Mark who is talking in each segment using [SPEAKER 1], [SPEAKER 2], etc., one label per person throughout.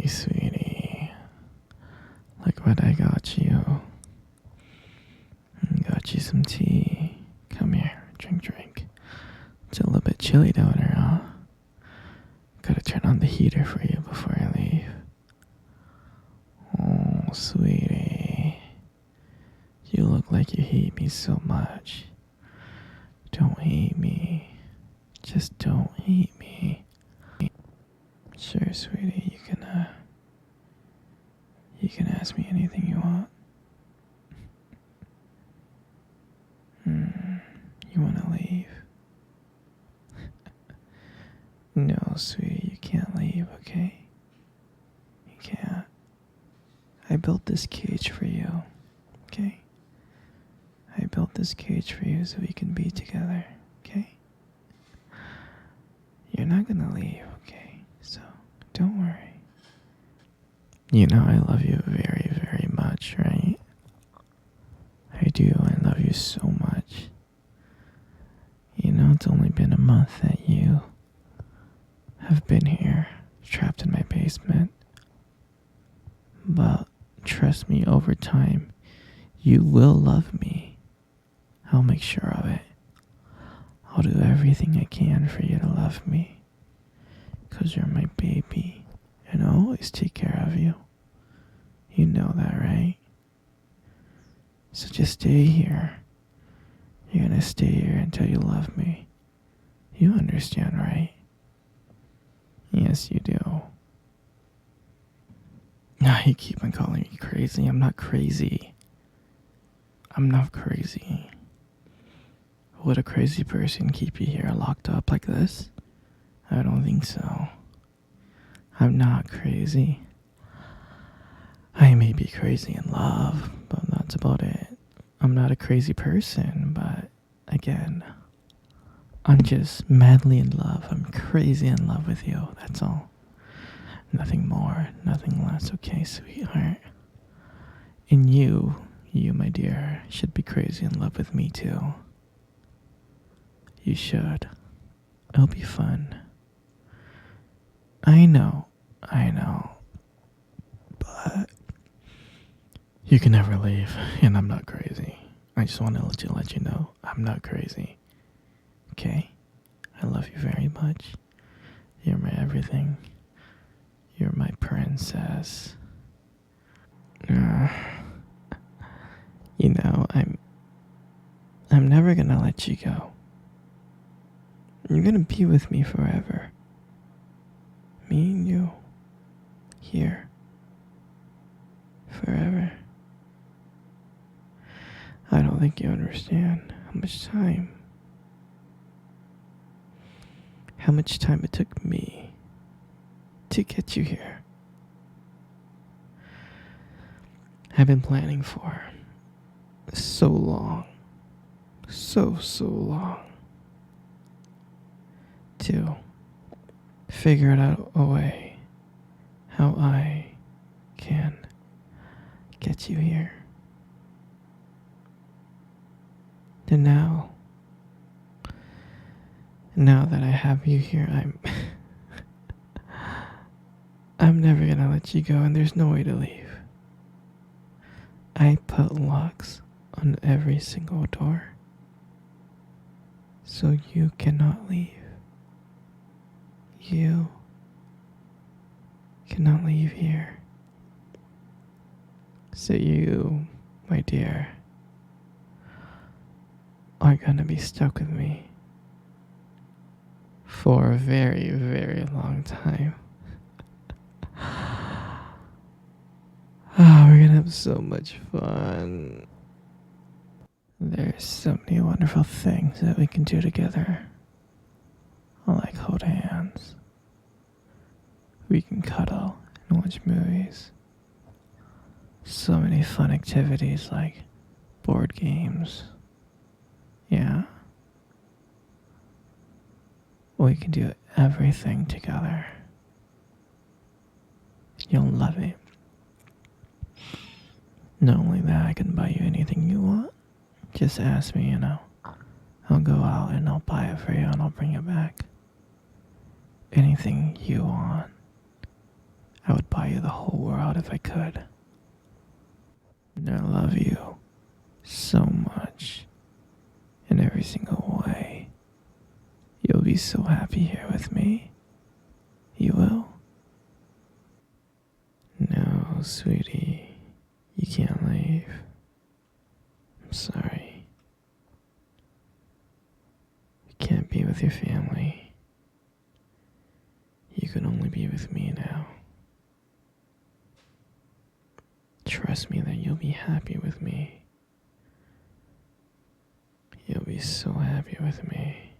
[SPEAKER 1] sweetie. Look what I got you. Got you some tea. Come here, drink. It's a little bit chilly down here, huh? Gotta turn on the heater for you before I leave. Oh, sweetie. You look like you hate me so much. Don't hate me. Just don't hate me. Sure, sweetie, you can ask me anything you want. You wanna leave? No, sweetie, you can't leave, okay? You can't. I built this cage for you, okay? I built this cage for you so we can be together, okay? You're not gonna leave, okay? So, don't worry. You know I love you very, very much, right? I do, I love you so much. You know, it's only been a month that you have been here, trapped in my basement. But trust me, over time, you will love me. I'll make sure of it. I'll do everything I can for you to love me. 'Cause you're my baby, and I'll always take care of you. You know that, right? So just stay here. You're gonna stay here until you love me. You understand, right? Yes, you do. Now you keep on calling me crazy. I'm not crazy. I'm not crazy. Would a crazy person keep you here locked up like this? I don't think so. I'm not crazy. I may be crazy in love, but that's about it. I'm not a crazy person, but again, I'm just madly in love. I'm crazy in love with you, that's all. Nothing more, nothing less, okay, sweetheart? And you, my dear, should be crazy in love with me too. You should. It'll be fun. I know, but you can never leave, and I'm not crazy. I just want to let you know I'm not crazy. Okay? I love you very much. You're my everything. You're my princess. You know, I'm never gonna let you go. You're gonna be with me forever. Me and you. Here. Forever. I don't think you understand how much time it took me to get you here. I've been planning for so long, so long, to figure out a way how I can get you here. And now that I have you here, I'm never gonna let you go, and there's no way to leave. I put locks on every single door, so you cannot leave. You cannot leave here. So you, my dear, are gonna be stuck with me for a very, very long time. We're gonna have so much fun. There's so many wonderful things that we can do together. Like hold hands. We can cuddle and watch movies. So many fun activities like board games. Yeah. We can do everything together. You'll love it. Not only that, I can buy you anything you want. Just ask me, I'll go out and I'll buy it for you and I'll bring it back. Anything you want, I would buy you the whole world if I could. And I love you so much in every single way. You'll be so happy here with me. You will. No, sweetie, you can't leave. I'm sorry. You can't be with your family. You can only be with me now. Trust me that you'll be happy with me. You'll be so happy with me.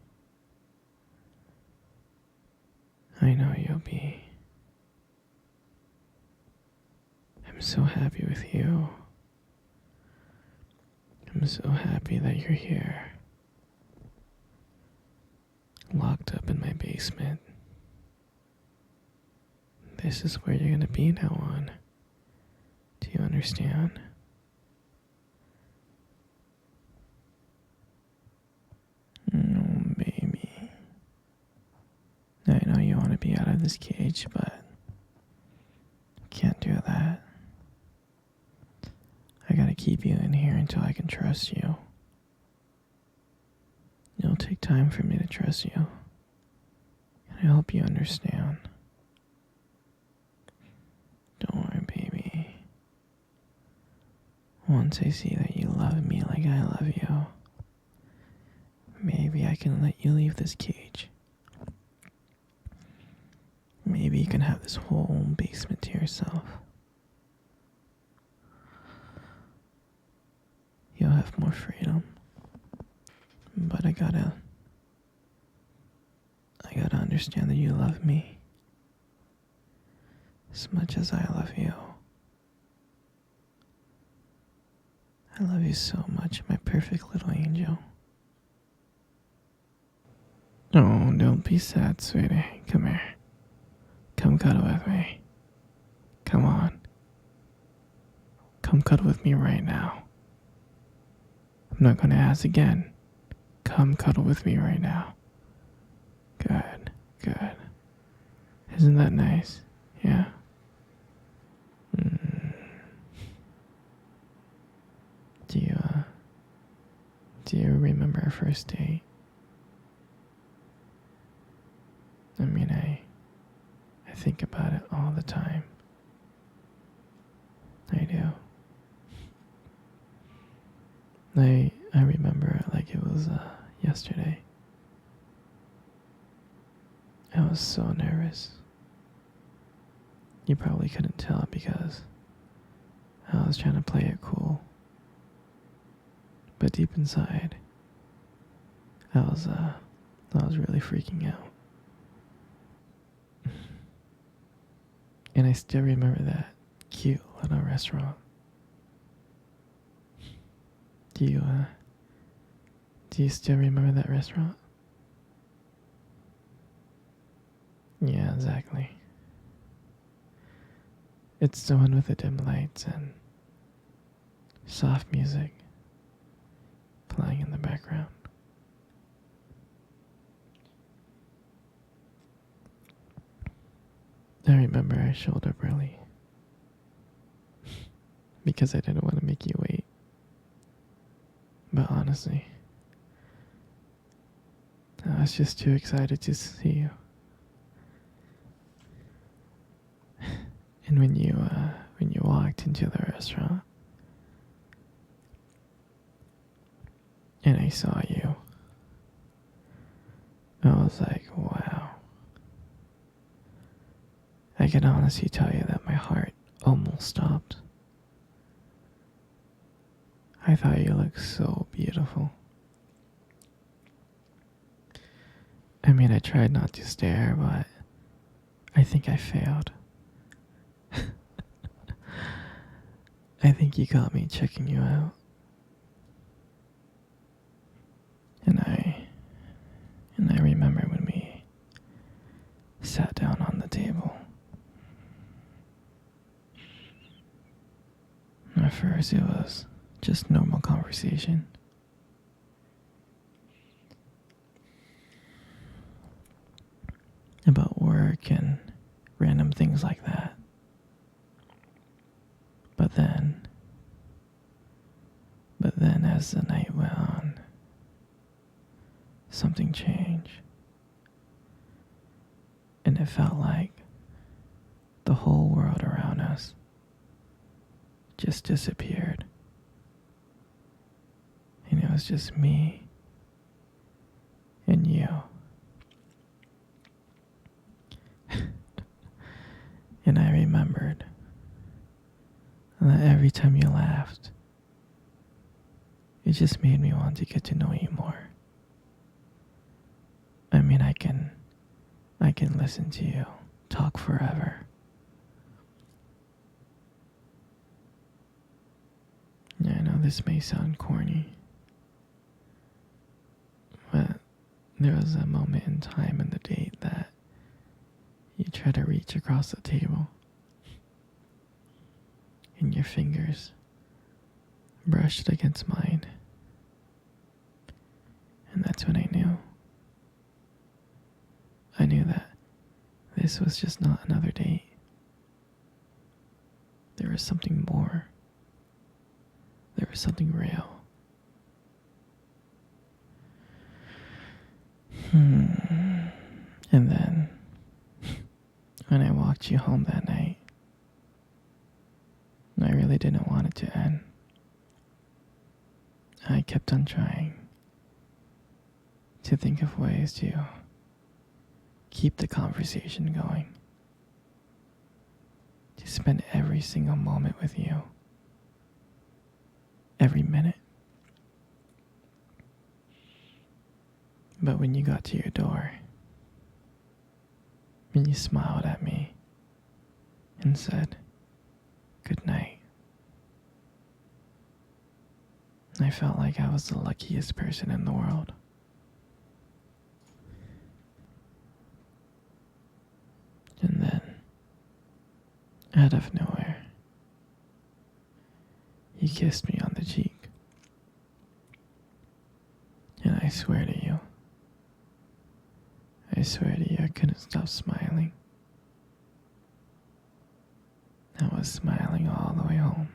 [SPEAKER 1] I know you'll be. I'm so happy with you. I'm so happy that you're here. Locked up in my basement. This is where you're gonna be now on. Do you understand? Oh, baby. I know you want to be out of this cage, but can't do that. I gotta keep you in here until I can trust you. It'll take time for me to trust you. And I hope you understand. Don't worry, baby. Once I see that you love me like I love you, maybe I can let you leave this cage. Maybe you can have this whole basement to yourself. You'll have more freedom. But I gotta understand that you love me as much as I love you. I love you so much, my perfect little angel. Oh, don't be sad, sweetie. Come here. Come cuddle with me. Come on. Come cuddle with me right now. I'm not gonna ask again. Come cuddle with me right now. Good, good. Isn't that nice? Yeah? Do you remember our first date? I mean, I think about it all the time. I do. I remember it like it was yesterday. I was so nervous. You probably couldn't tell because I was trying to play it cool. But deep inside, I was really freaking out. And I still remember that cute little restaurant. Do you still remember that restaurant? Yeah, exactly. It's the one with the dim lights and soft music playing in the background. I remember I showed up early because I didn't want to make you wait. But honestly, I was just too excited to see you. And when you walked into the restaurant and I saw you, I was like, wow. I can honestly tell you that my heart almost stopped. I thought you looked so beautiful. I mean, I tried not to stare, but I think I failed. I think you got me checking you out. And I remember when we sat down on the table. At first it was just normal conversation. About work and random things like that. something change. And it felt like the whole world around us just disappeared. And it was just me and you. And I remembered that every time you laughed, it just made me want to get to know you more. I mean, I can listen to you talk forever. Yeah, I know this may sound corny, but there was a moment in time in the date that you try to reach across the table and your fingers brushed against mine. And that's when I knew. I knew that this was just not another date. There was something more. There was something real. And then, when I walked you home that night, I really didn't want it to end. I kept on trying to think of ways to keep the conversation going, to spend every single moment with you, every minute. But when you got to your door, and you smiled at me and said, "Good night," I felt like I was the luckiest person in the world. And then, out of nowhere, you kissed me on the cheek. And I swear to you, I couldn't stop smiling. I was smiling all the way home,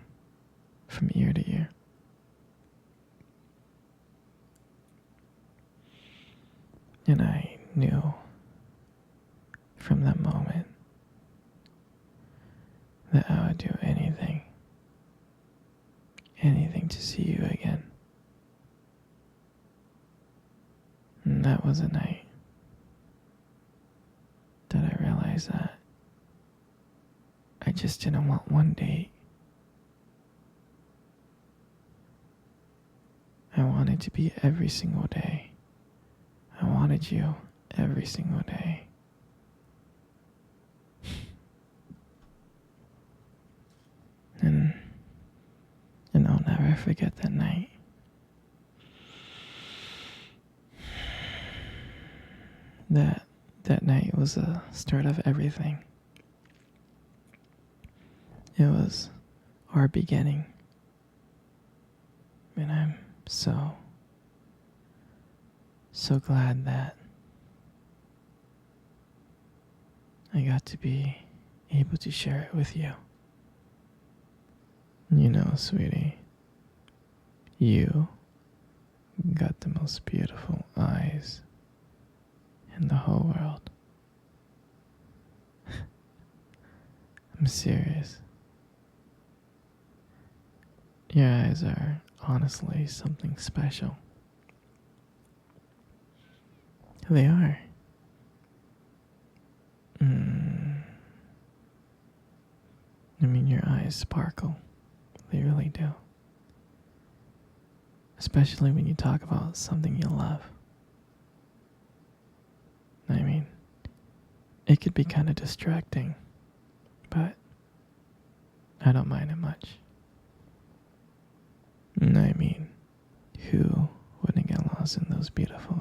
[SPEAKER 1] from ear to ear. And I knew from that moment that I would do anything to see you again. And that was a night that I realized that I just didn't want one date. I wanted to be every single day. I wanted you every single day. And I'll never forget that night. That night was the start of everything. It was our beginning. And I'm so glad that I got to be able to share it with you. You know, sweetie, you got the most beautiful eyes in the whole world. I'm serious. Your eyes are honestly something special. They are. I mean, your eyes sparkle. They really do. Especially when you talk about something you love. I mean, it could be kind of distracting, but I don't mind it much. I mean, who wouldn't get lost in those beautiful